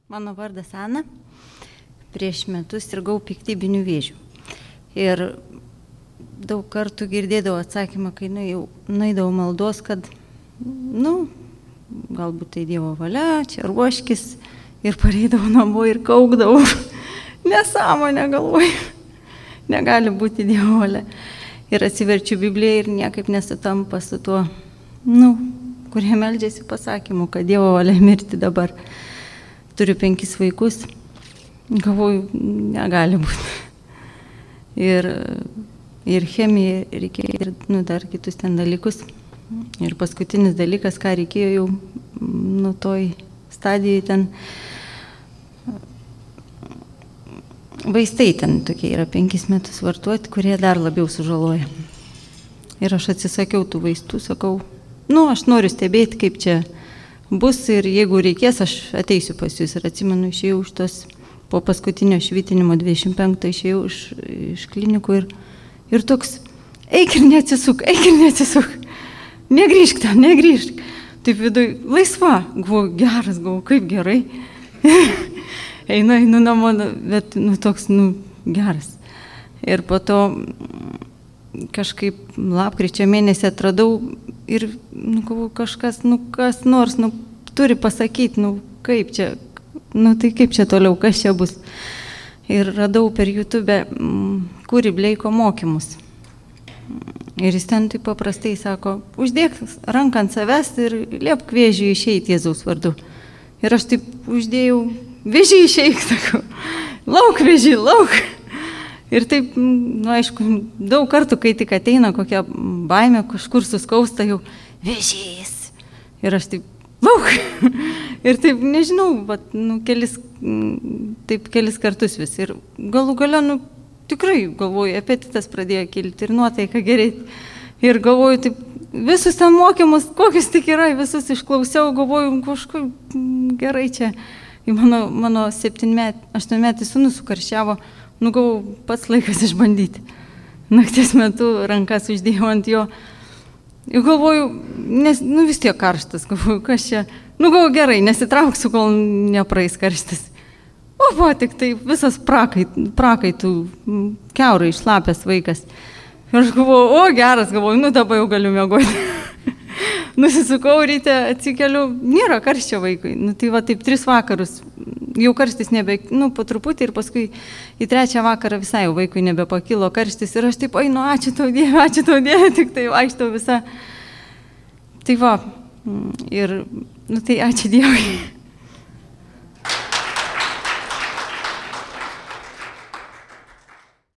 Mano vardas Ana. Prieš metus sirgau piktybiniu vėžiu. Ir daug kartų girdėdavau atsakymą, kai nueidavau maldos, kad, galbūt tai Dievo valia, čia ruoškis. Ir pareidavau namo ir kaukdavau. Nesąmonę galvoju. Negali būti Dievo valia. Ir atsiverčiu Bibliją ir niekaip nesutampa su tuo, kurie meldžiasi pasakymu, kad Dievo valia mirti dabar. Turiu 5 vaikus. Galvoju, negali būti. Ir chemija reikėjo, ir dar kitus ten dalykus. Ir paskutinis dalykas, ką reikėjo jau toj stadijai ten, vaistai ten tokie yra 5 metus vartoti, kurie dar labiau sužaloja. Ir aš atsisakiau tų vaistų, sakau, aš noriu stebėti, kaip čia bus ir jeigu reikės, aš ateisiu pas jūs. Ir atsimenu, išėjau iš tos, po paskutinio švitinimo 25 išėjau iš klinikų ir toks, eik ir neatsisuk, negrįžk ten, negrįžk. Taip viduj, laisva, galvoju, geras, galvoju, kaip gerai. Einu namo, bet toks, geras. Ir po to kažkaip lapkričio mėnesį atradau ir, galvoju, kažkas, kas nors, turi pasakyti, kaip čia, tai kaip čia toliau, kas čia bus. Ir radau per YouTube Kuri Bleiko mokymus. Ir jis ten taip paprastai sako, uždėk ranką ant savęs ir liepk vėžiui išeiti Jėzaus vardu. Ir aš taip uždėjau, vėžiui išeik, sakau, lauk vėžiui, lauk. Ir taip, aišku, daug kartų, kai tik ateina kokia baimė, kažkur suskausta jau, vėžys. Ir aš taip, lauk. Ir taip, nežinau, kelis kartus vis. Ir galų gale, tikrai, galvoju, apetitas pradėjo kilti ir nuotaika gerėti. Ir galvoju, taip, visus ten mokymus, kokius tik yra, visus išklausiau, galvoju, kažkaip gerai čia. Ir mano 8-metis sūnus sukarščiavo, galvoju, pats laikas išbandyti. Nakties metu rankas uždėjau ant jo. Ir galvoju, nes, vis tiek karštas, galvoju, kas čia. Galvoju, gerai, nesitrauksiu, kol nepraeis karštas. O, tik tai visas prakaitų, kiaurai išlapęs vaikas. Ir aš galvoju, geras, galvoju, dabar jau galiu miegoti. Nusisukau ryte, atsikeliu, nėra karščio vaikui. Tai taip 3 vakarus, jau karštis po truputį ir paskui į 3 vakarą visai jau vaikui nebepakilo karštis. Ir aš taip, ačiū tau Dieve, tik tai vaikštau visą. Tai va, ir, tai ačiū Dievui.